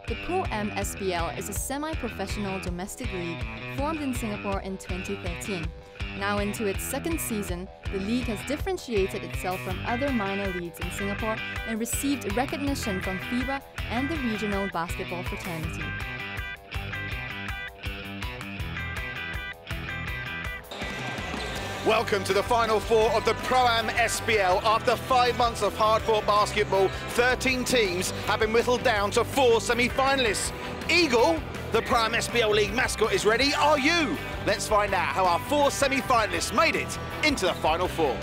The Pro-Am SBL is a semi-professional domestic league formed in Singapore in 2013. Now into its second season, the league has differentiated itself from other minor leagues in Singapore and received recognition from FIBA and the regional basketball fraternity. Welcome to the Final Four of the Pro-Am SBL. After 5 months of hard-fought basketball, 13 teams have been whittled down to 4 semi-finalists. Eagle, the Pro-Am SBL League mascot, is ready. Are you? Let's find out how our 4 semi-finalists made it into the Final Four.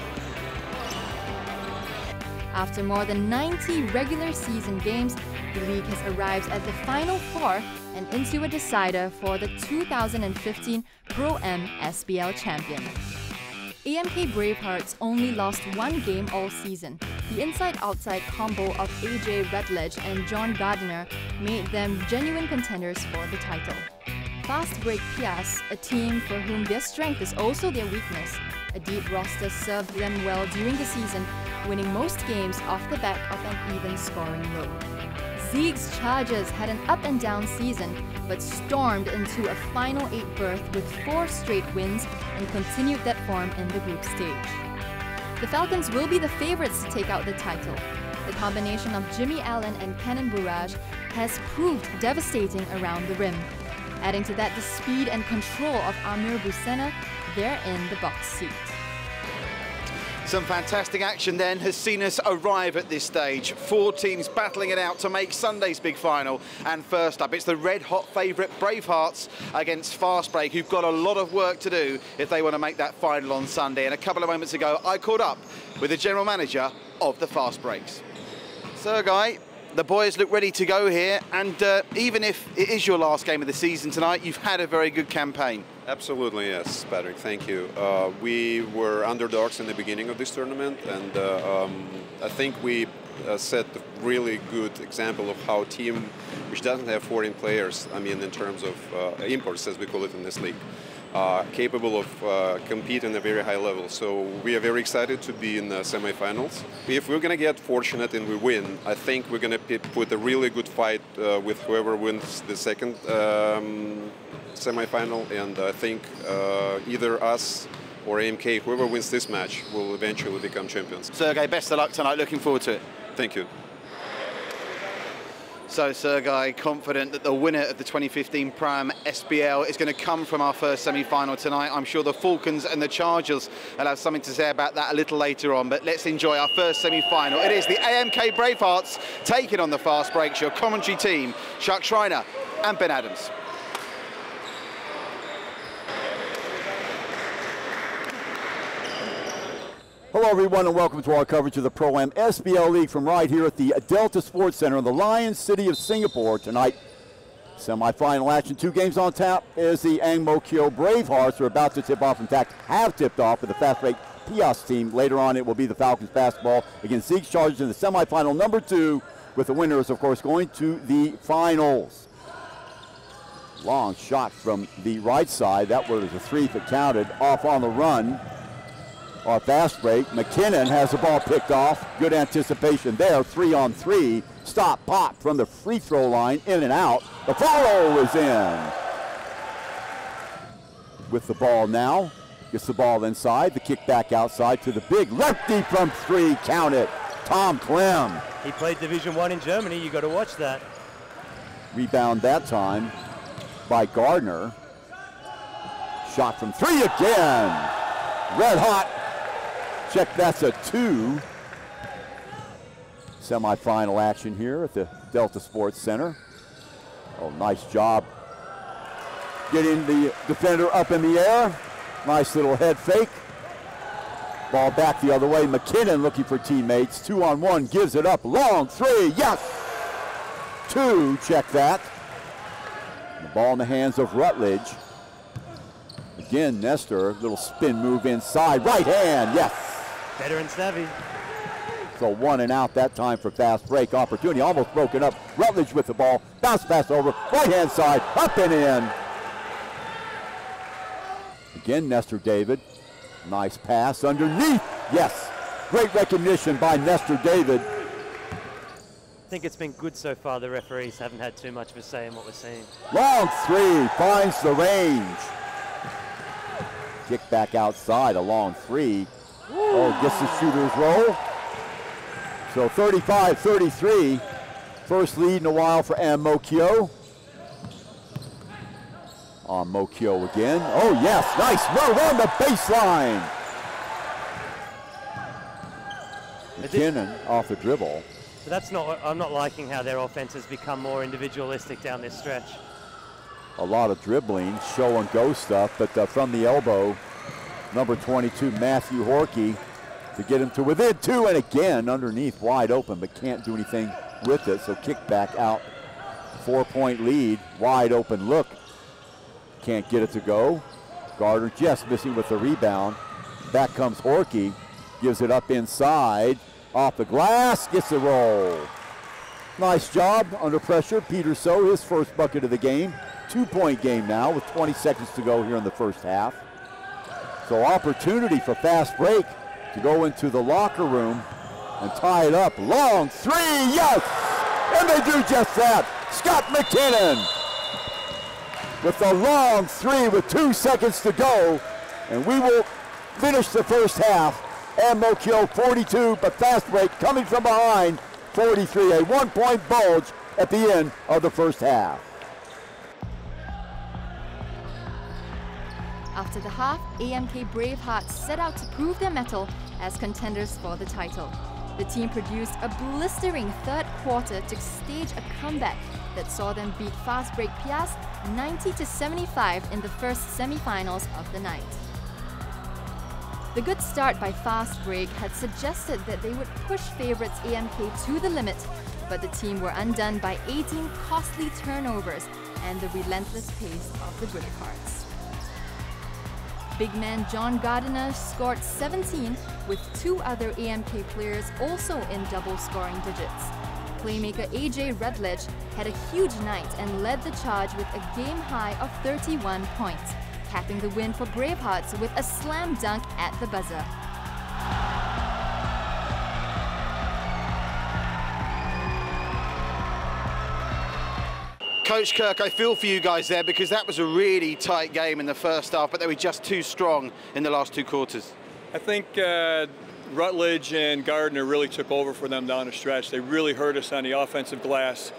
After more than 90 regular season games, the league has arrived at the Final Four and into a decider for the 2015 Pro-Am SBL champion. AMK Bravehearts only lost 1 game all season. The inside-outside combo of AJ Rutledge and John Gardiner made them genuine contenders for the title. Fast Break Pias, a team for whom their strength is also their weakness. A deep roster served them well during the season, winning most games off the back of an even scoring load. Zeig's Chargers had an up-and-down season, but stormed into a final 8 berth with 4 straight wins and continued that form in the group stage. The Falcons will be the favorites to take out the title. The combination of Jimmy Allen and Kenan Burrage has proved devastating around the rim. Adding to that the speed and control of Amir Busena, they're in the box seat. Some fantastic action then has seen us arrive at this stage. 4 teams battling it out to make Sunday's big final. And first up, it's the red-hot favourite Bravehearts against Fast Break, who've got a lot of work to do if they want to make that final on Sunday. And a couple of moments ago, I caught up with the general manager of the Fast Breaks. Sergei, the boys look ready to go here. And even if it is your last game of the season tonight, you've had a very good campaign. Absolutely, yes, Patrick, thank you. We were underdogs in the beginning of this tournament, and I think we set a really good example of how a team which doesn't have foreign players, I mean in terms of imports, as we call it in this league, capable of competing at a very high level. So we are very excited to be in the semifinals. If we're going to get fortunate and we win, I think we're going to put a really good fight with whoever wins the second semi-final, and I think either us or AMK, whoever wins this match, will eventually become champions. Sergei, best of luck tonight. Looking forward to it. Thank you. So Sergei, confident that the winner of the 2015 Pro-Am SBL is going to come from our first semi-final tonight. I'm sure the Falcons and the Chargers will have something to say about that a little later on, but let's enjoy our first semi-final. It is the AMK Bravehearts taking on the Fast Breaks, your commentary team, Chuck Schreiner and Ben Adams. Hello everyone and welcome to our coverage of the Pro-Am SBL League from right here at the Delta Sports Center in the Lion City of Singapore tonight. Semi-final action, 2 games on tap as the Ang Mo Kio Bravehearts are about to tip off, in fact have tipped off with the Fast Break Pias team. Later on it will be the Falcons basketball against Zeig's Chargers in the semi-final number 2, with the winners of course going to the finals. Long shot from the right side, that was a 3 if it counted, off on the run. Our fast break, McKinnon has the ball picked off. Good anticipation there, 3-on-3. Stop, pop from the free throw line, in and out. The follow is in. With the ball now, gets the ball inside, the kick back outside to the big lefty from 3, count it, Tom Clem. He played Division I in Germany, you got to watch that. Rebound that time by Gardner. Shot from 3 again. Red hot. Check, that's a 2. Semi-final action here at the Delta Sports Center. Oh, nice job getting the defender up in the air. Nice little head fake. Ball back the other way. McKinnon looking for teammates. 2-on-1, gives it up. Long 3, yes! 2, check that. The ball in the hands of Rutledge. Again, Nestor, little spin move inside. Right hand, yes! Veteran savvy. So 1 and out that time for fast break. Opportunity almost broken up. Rutledge with the ball. Bounce pass over. Right hand side. Up and in. Again, Nestor David. Nice pass underneath. Yes. Great recognition by Nestor David. think it's been good so far. The referees haven't had too much of a say in what we're seeing. Long three, finds the range. Kick back outside, a long three. Oh, gets the shooter's roll. So 35-33. First lead in a while for Am Mokyo. On Mokyo again. Oh yes, nice move on the baseline. McKinnon off the dribble. But that's not. I'm not liking how their offense has become more individualistic down this stretch. A lot of dribbling, show and go stuff, but from the elbow, number 22, Matthew Horkey, to get him to within two, and again underneath, wide open, but can't do anything with it. So kick back out, 4-point lead, wide open look. Can't get it to go. Gardner just missing with the rebound. Back comes Horkey, gives it up inside, off the glass, gets the roll. Nice job under pressure. Peter So, his first bucket of the game. 2-point game now with 20 seconds to go here in the first half. So opportunity for fast break to go into the locker room and tie it up. Long three, yes! And they do just that. Scott McKinnon with the long three with 2 seconds to go. And we will finish the first half. Am Mokyo 42, but fast break coming from behind, 43. A 1-point bulge at the end of the first half. After the half, AMK Bravehearts set out to prove their mettle as contenders for the title. The team produced a blistering third quarter to stage a comeback that saw them beat Fast Break Piast 90-75 in the first semi-finals of the night. The good start by Fast Break had suggested that they would push favourites AMK to the limit, but the team were undone by 18 costly turnovers and the relentless pace of the Bravehearts. Big man John Gardiner scored 17, with 2 other AMK players also in double scoring digits. Playmaker AJ Redledge had a huge night and led the charge with a game high of 31 points, capping the win for Bravehearts with a slam dunk at the buzzer. Coach Kirk, I feel for you guys there because that was a really tight game in the first half, but they were just too strong in the last 2 quarters. I think Rutledge and Gardner really took over for them down the stretch. They really hurt us on the offensive glass.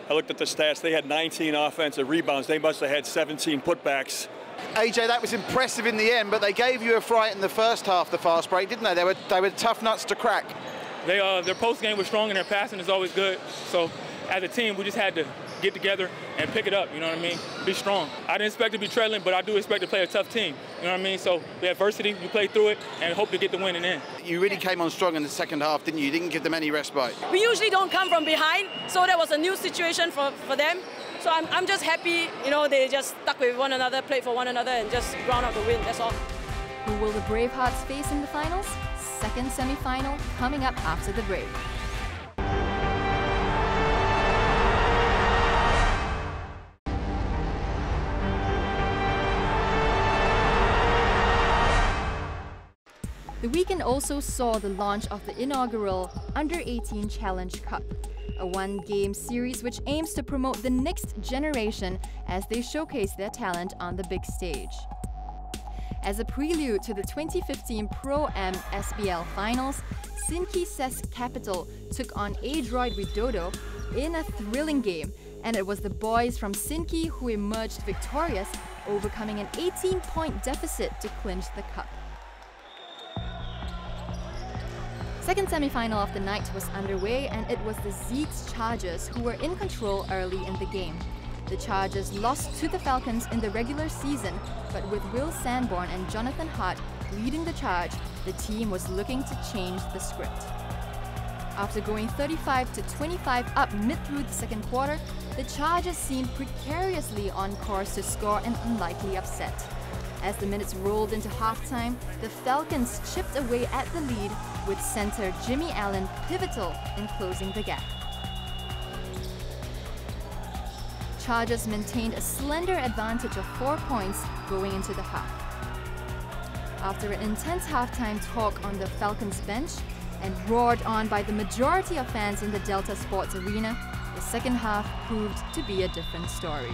I looked at the stats. They had 19 offensive rebounds. They must have had 17 putbacks. AJ, that was impressive in the end, but they gave you a fright in the first half, the fast break, didn't they? They were tough nuts to crack. Their post game was strong and their passing is always good. So as a team, we just had to get together and pick it up, you know what I mean? Be strong. I didn't expect to be trailing, but I do expect to play a tough team, you know what I mean? So the adversity, we played through it and hope to get the win in the end. You really came on strong in the second half, didn't you? You didn't give them any respite. We usually don't come from behind, so that was a new situation for them. So I'm just happy, you know, they just stuck with one another, played for one another, and just ground out the win, that's all. Who will the Bravehearts face in the finals? Second semi-final coming up after the break. The weekend also saw the launch of the inaugural Under-18 Challenge Cup, a one-game series which aims to promote the next generation as they showcase their talent on the big stage. As a prelude to the 2015 Pro-Am SBL finals, Sinki Ses Capital took on Adroid Widodo in a thrilling game, and it was the boys from Sinki who emerged victorious, overcoming an 18-point deficit to clinch the cup. Second semi-final of the night was underway, and it was the Zeeks Chargers who were in control early in the game. The Chargers lost to the Falcons in the regular season, but with Will Sanborn and Jonathan Hart leading the charge, the team was looking to change the script. After going 35-25 up mid through the second quarter, the Chargers seemed precariously on course to score an unlikely upset. As the minutes rolled into halftime, the Falcons chipped away at the lead, with center Jimmy Allen pivotal in closing the gap. Chargers maintained a slender advantage of 4 points going into the half. After an intense halftime talk on the Falcons bench, And roared on by the majority of fans in the Delta Sports Arena, the second half proved to be a different story.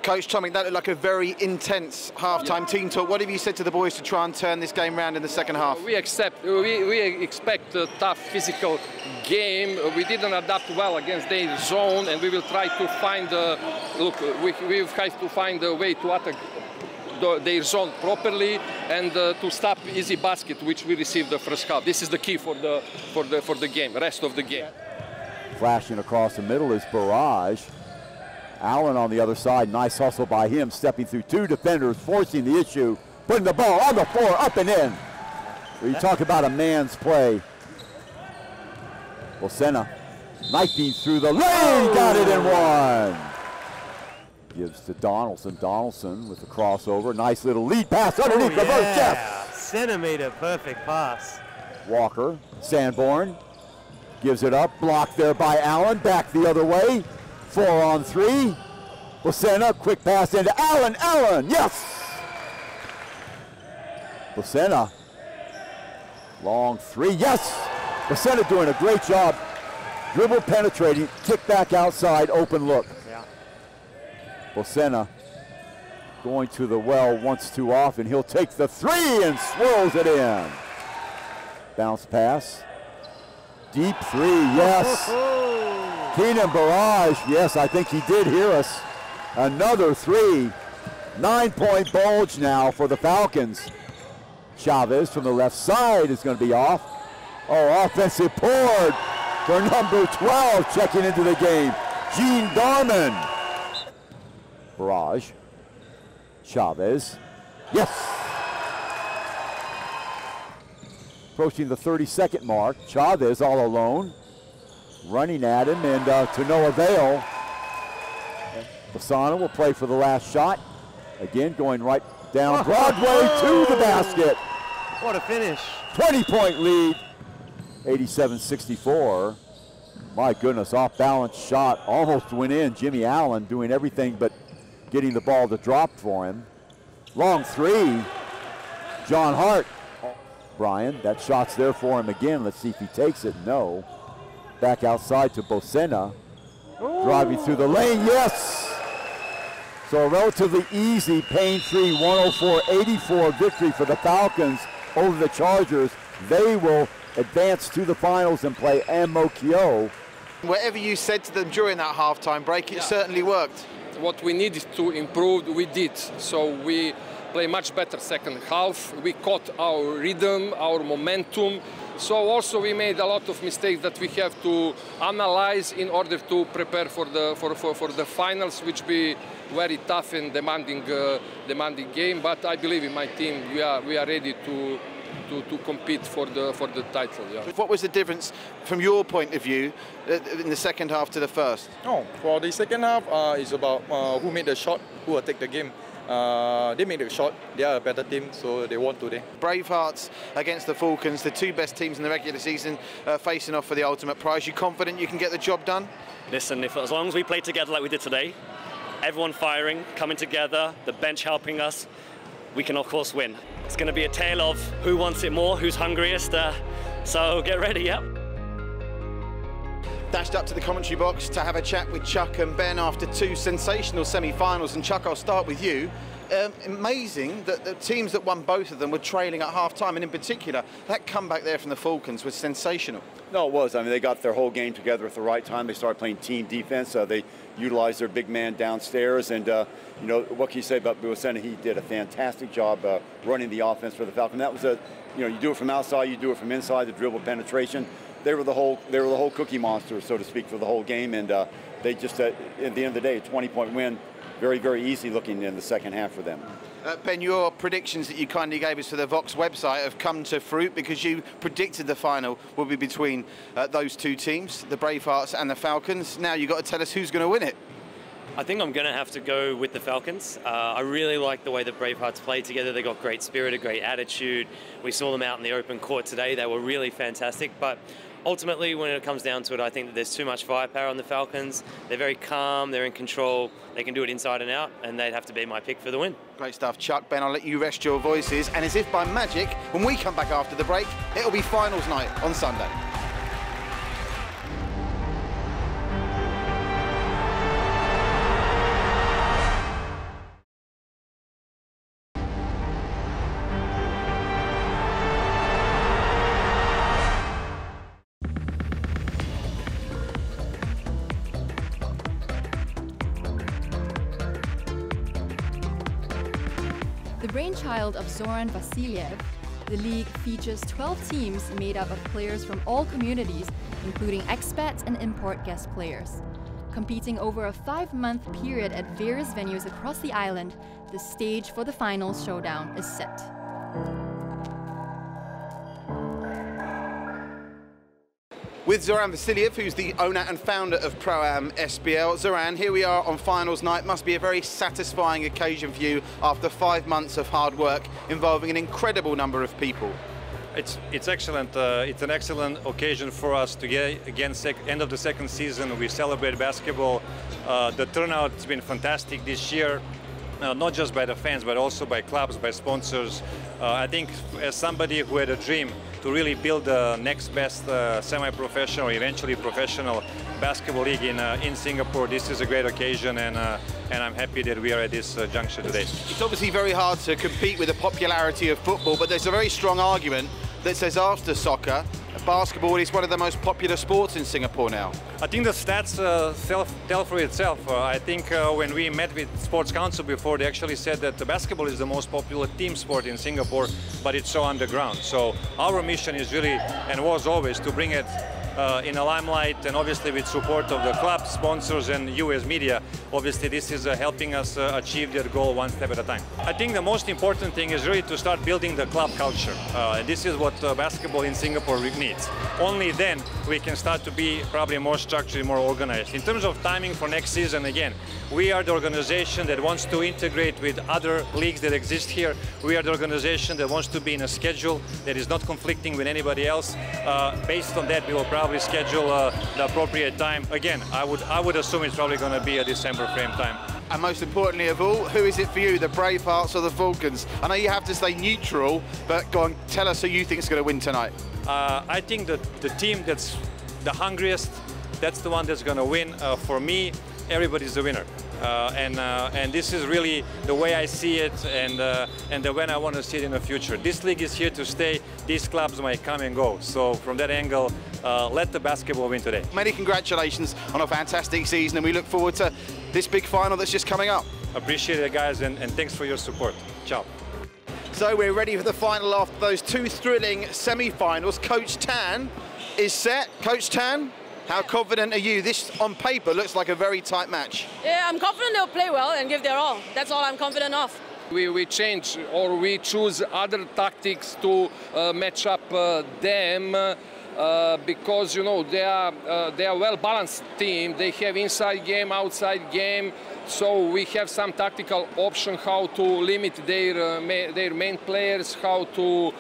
Coach Tomic, that looked like a very intense half-time team talk. What have you said to the boys to try and turn this game around in the second half? We expect a tough physical game. We didn't adapt well against their zone, and we will try to find we will try to find a way to attack their zone properly and to stop easy basket, which we received the first half. This is the key for the game, rest of the game. Flashing across the middle is Barrage. Allen on the other side, nice hustle by him, stepping through two defenders, forcing the issue, putting the ball on the floor, up and in. You talk about a man's play. Bolsena knifing through the lane, got it in one. Gives to Donaldson. Donaldson with the crossover, nice little lead pass underneath the reverse chest. Centimeter perfect pass. Walker, Sanborn gives it up, blocked there by Allen, back the other way. 4-on-3. Bolsena, quick pass into Allen. Allen, yes! Bolsena, long three, yes! Bolsena doing a great job. Dribble penetrating, kick back outside, open look. Yeah. Bolsena going to the well once too often. He'll take the three and swirls it in. Bounce pass. Deep three, yes. Keenan Barrage, yes, I think he did hear us. Another three. 9-point bulge now for the Falcons. Chavez from the left side is going to be off. Oh, offensive board for number 12 checking into the game. Gene Darman. Barrage. Chavez. Yes. Approaching the 30-second mark. Chavez all alone. Running at him and to no avail. Basana will play for the last shot. Again, going right down Broadway to the basket. What a finish. 20-point lead, 87-64. My goodness, off-balance shot almost went in. Jimmy Allen doing everything but getting the ball to drop for him. Long three. John Hart. Brian, that shot's there for him again. Let's see if he takes it. No. Back outside to Bolsena. Driving through the lane, yes! So a relatively easy, pain-free 104-84 victory for the Falcons over the Chargers. They will advance to the finals and play MOKO. Whatever you said to them during that halftime break, it certainly worked. What we needed to improve, we did. So we play much better second half. We caught our rhythm, our momentum. So also we made a lot of mistakes that we have to analyze in order to prepare for the finals, which be very tough and demanding game. But I believe in my team. We are ready to compete for the title. Yeah. What was the difference from your point of view in the second half to the first? Oh, for the second half, it's about who made the shot, who will take the game. They made the shot. They are a better team, so they won today. Bravehearts against the Falcons, the two best teams in the regular season, facing off for the ultimate prize. You confident you can get the job done? Listen, as long as we play together like we did today, everyone firing, coming together, the bench helping us, we can of course win. It's going to be a tale of who wants it more, who's hungriest, so get ready, yep. Dashed up to the commentary box to have a chat with Chuck and Ben after two sensational semi-finals. And Chuck, I'll start with you. Amazing that the teams that won both of them were trailing at half-time, and in particular, that comeback there from the Falcons was sensational. No, it was. I mean, they got their whole game together at the right time. They started playing team defense. They utilized their big man downstairs. And, you know, what can you say about Bolsena? He did a fantastic job running the offense for the Falcons. That was you do it from outside, you do it from inside, the dribble penetration. They were the whole cookie monster, so to speak, for the whole game. And they just, at the end of the day, a 20-point win. Very, very easy looking in the second half for them. Ben, your predictions that you kindly gave us for the Vox website have come to fruit because you predicted the final will be between those two teams, the Bravehearts and the Falcons. Now you've got to tell us who's going to win it. I think I'm going to have to go with the Falcons. I really like the way the Bravehearts played together. They got great spirit, a great attitude. We saw them out in the open court today. They were really fantastic. But ultimately, when it comes down to it, I think that there's too much firepower on the Falcons. They're very calm, they're in control, they can do it inside and out, and they'd have to be my pick for the win. Great stuff, Chuck. Ben, I'll let you rest your voices. And as if by magic, when we come back after the break, it'll be finals night on Sunday. The brainchild of Zoran Vasiliev, the league features 12 teams made up of players from all communities, including expats and import guest players. Competing over a 5-month period at various venues across the island, the stage for the finals showdown is set. With Zoran Vasiliev, who's the owner and founder of Pro-Am SBL. Zoran, here we are on finals night. Must be a very satisfying occasion for you after 5 months of hard work involving an incredible number of people. It's excellent. It's an excellent occasion for us to get again end of the second season. We celebrate basketball. The turnout has been fantastic this year. Not just by the fans, but also by clubs, by sponsors. I think as somebody who had a dream to really build the next best semi-professional, eventually professional basketball league in Singapore, this is a great occasion, and I'm happy that we are at this juncture today. It's obviously very hard to compete with the popularity of football, but there's a very strong argument that says after soccer, basketball is one of the most popular sports in Singapore now. I think the stats tell for itself. I think when we met with Sports Council before, they actually said that the basketball is the most popular team sport in Singapore, but it's so underground. So our mission is really, and was always, to bring it in a limelight, and obviously with support of the club, sponsors and you as media. Obviously this is helping us achieve that goal one step at a time. I think the most important thing is really to start building the club culture. This is what basketball in Singapore needs. Only then we can start to be probably more structured, more organized. In terms of timing for next season, again, we are the organization that wants to integrate with other leagues that exist here. We are the organization that wants to be in a schedule that is not conflicting with anybody else. Based on that, we will probably schedule the appropriate time. Again, I would assume it's probably going to be a December frame time. And most importantly of all, who is it for you, the Bravehearts or the Falcons? I know you have to stay neutral, but go on, tell us who you think is going to win tonight. I think that the team that's the hungriest, that's the one that's going to win. For me, everybody's a winner. And this is really the way I see it, and the way I want to see it in the future. This league is here to stay. These clubs might come and go. So from that angle, let the basketball win today. Many congratulations on a fantastic season, and we look forward to this big final that's just coming up. Appreciate it, guys, and thanks for your support. Ciao. So we're ready for the final after those two thrilling semi-finals. Coach Tan is set. Coach Tan, how confident are you? This, on paper, looks like a very tight match. Yeah, I'm confident they'll play well and give their all. That's all I'm confident of. We change or we choose other tactics to match up them because, you know, they are a well-balanced team. They have inside game, outside game. So we have some tactical option how to limit their main players, how to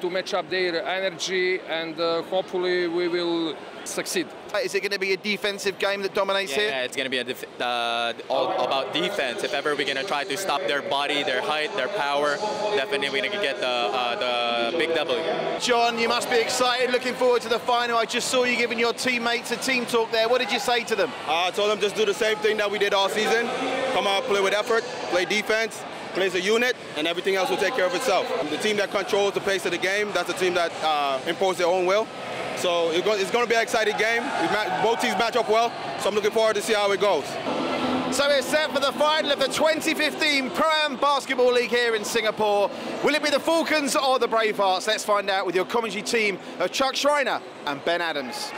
match up their energy, and hopefully we will succeed. Is it going to be a defensive game that dominates here? Yeah, it's going to be all about defense. If ever we're going to try to stop their body, their height, their power, definitely we're going to get the big W. John, you must be excited, looking forward to the final. I just saw you giving your teammates a team talk there. What did you say to them? I told them just do the same thing that we did all season. Come out, play with effort, play defense, play as a unit, and everything else will take care of itself. The team that controls the pace of the game, that's the team that imposes their own will. So it's going to be an exciting game. Both teams match up well, so I'm looking forward to see how it goes. So we're set for the final of the 2015 Pro-Am Basketball League here in Singapore. Will it be the Falcons or the Bravehearts? Let's find out with your commentary team of Chuck Schreiner and Ben Adams.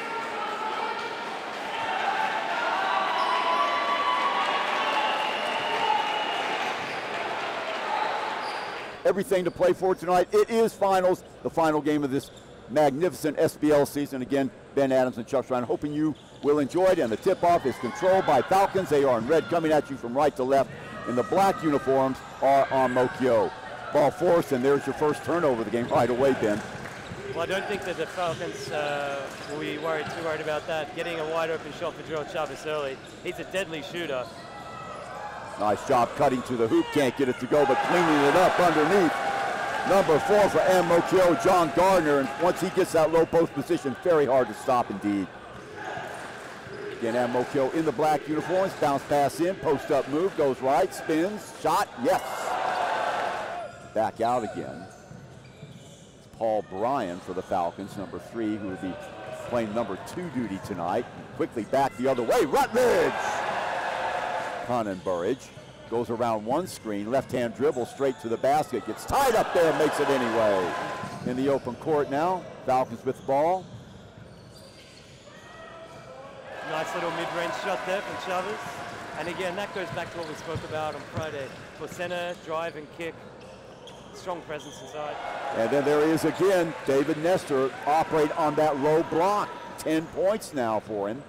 Everything to play for tonight. It is finals, the final game of this magnificent SBL season. Again, Ben Adams and Chuck Schreiner, hoping you will enjoy it. And the tip-off is controlled by Falcons. They are in red, coming at you from right to left. And the black uniforms are on Mokyo. Ball forced, and there's your first turnover of the game right away, Ben. Well, I don't think that the Falcons will be too worried about that. Getting a wide open shot for Gerald Chavez early. He's a deadly shooter. Nice job cutting to the hoop, can't get it to go, but cleaning it up underneath. Number 4 for MOKO, John Gardner, and once he gets that low post position, very hard to stop indeed. Again, MOKO in the black uniforms, bounce pass in, post up move, goes right, spins, shot, yes. Back out again. It's Paul Bryan for the Falcons, number 3, who will be playing number 2 duty tonight. Quickly back the other way, Rutledge! Conan Burridge goes around one screen, left-hand dribble straight to the basket, gets tied up there, makes it anyway. In the open court now, Falcons with the ball. Nice little mid-range shot there from Chavez. And again, that goes back to what we spoke about on Friday. For center, drive and kick, strong presence inside. And then there is again, David Nestor operate on that low block. 10 points now for him.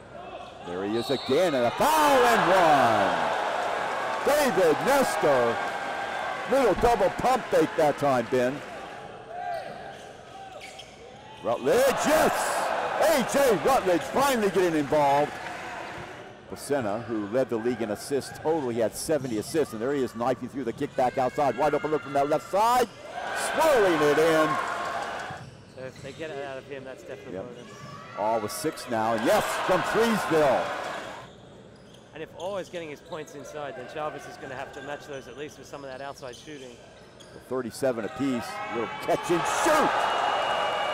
There he is again, and a foul and one. David Nestor, little double pump fake that time, Ben. Rutledge, yes! A.J. Rutledge finally getting involved. Pacena, who led the league in assists total, he had 70 assists, and there he is knifing through the kickback outside. Wide open look from that left side, swirling it in. So if they get it out of him, that's definitely bonus. All with 6 now, and yes, from Freesville. And if All is getting his points inside, then Chavez is going to have to match those at least with some of that outside shooting. 37 apiece, little catch and shoot.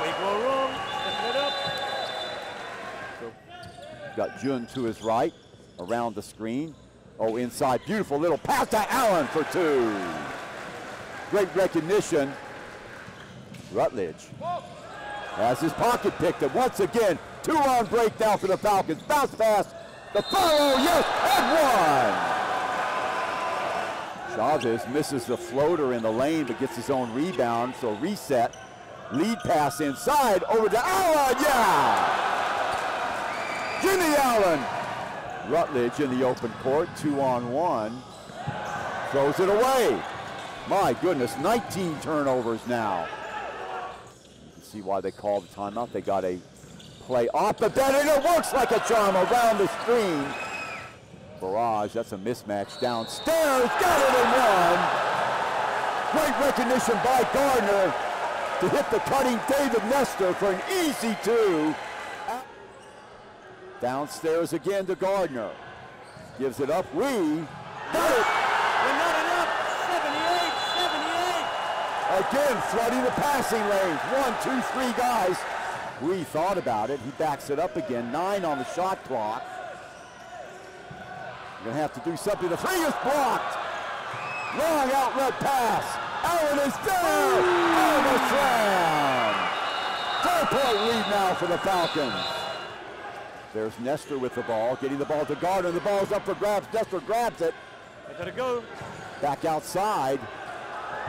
We go wrong, stepping it up. Got Jun to his right, around the screen. Oh, inside, beautiful little pass to Allen for 2. Great recognition. Rutledge has his pocket picked up once again. 2-on breakdown for the Falcons. Bounce pass, the follow, yes, and one. Chavez misses the floater in the lane, but gets his own rebound, so reset. Lead pass inside, over to Allen, yeah! Jimmy Allen. Rutledge in the open court, 2-on-1. Throws it away. My goodness, 19 turnovers now. You can see why they called the timeout. They got a play off the bed, and it works like a charm around the screen. Barrage, that's a mismatch downstairs. Got it in one. Great recognition by Gardner to hit the cutting David Nestor for an easy 2. Downstairs again to Gardner. Gives it up. We got it. We're not enough. 78. Again, flooding the passing lanes. 1, 2, 3 guys. We thought about it. He backs it up again. 9 on the shot clock. You're going to have to do something. The 3 is blocked. Long outlet pass. Allen is there. Almost slam. 4-point lead now for the Falcons. There's Nestor with the ball, getting the ball to Gardner. The ball's up for grabs. Nestor grabs it. They gotta go. Back outside.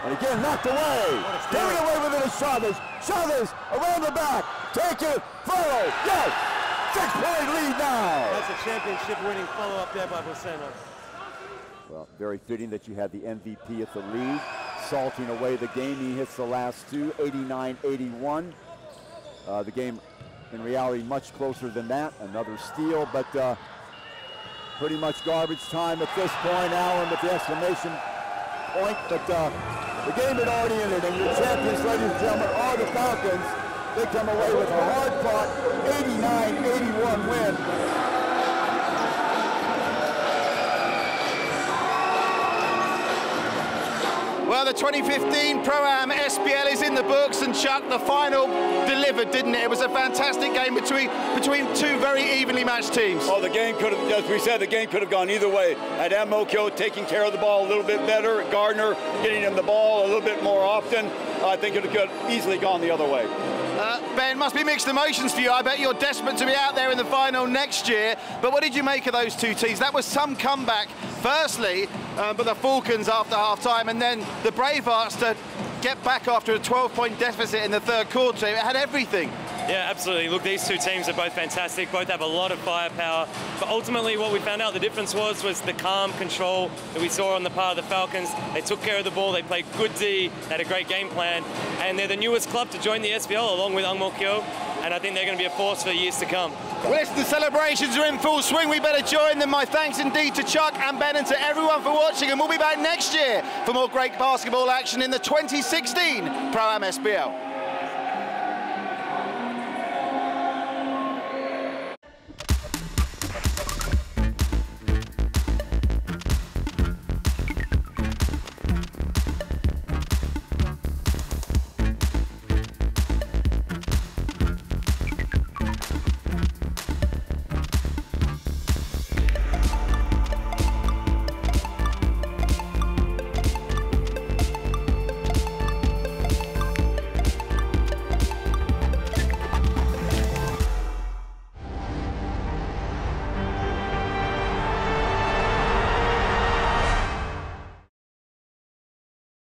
And again, knocked away. Taking away with it is Chavez. Chavez around the back. Take it. Follow. Yes. 6-point lead now. That's a championship winning follow-up there by Pacena. Well, very fitting that you had the MVP at the lead. Salting away the game. He hits the last 2, 89-81. The game, in reality, much closer than that. Another steal, but pretty much garbage time at this point. Allen with the exclamation point, but the game had already ended, and your champions, ladies and gentlemen, are the Falcons. They come away with a hard-fought 89-81 win. Well, the 2015 Pro-Am SBL is in the books, and Chuck, the final delivered, didn't it? It was a fantastic game between 2 very evenly matched teams. Oh, the game could have, as we said, the game could have gone either way. Had MOKO taking care of the ball a little bit better, Gardner getting him the ball a little bit more often, I think it could have easily gone the other way. Ben, must be mixed emotions for you. I bet you're desperate to be out there in the final next year. But what did you make of those 2 teams? That was some comeback, firstly, but the Falcons after half-time, and then the Bravehearts to get back after a 12-point deficit in the 3rd quarter. It had everything. Yeah, absolutely. Look, these two teams are both fantastic. Both have a lot of firepower. But ultimately, what we found out the difference was the calm control that we saw on the part of the Falcons. They took care of the ball. They played good D. They had a great game plan. And they're the newest club to join the SBL, along with Angmo Kyo. And I think they're going to be a force for years to come. Well, listen, the celebrations are in full swing. We better join them. My thanks indeed to Chuck and Ben and to everyone for watching. And we'll be back next year for more great basketball action in the 2016 Pro-Am SBL.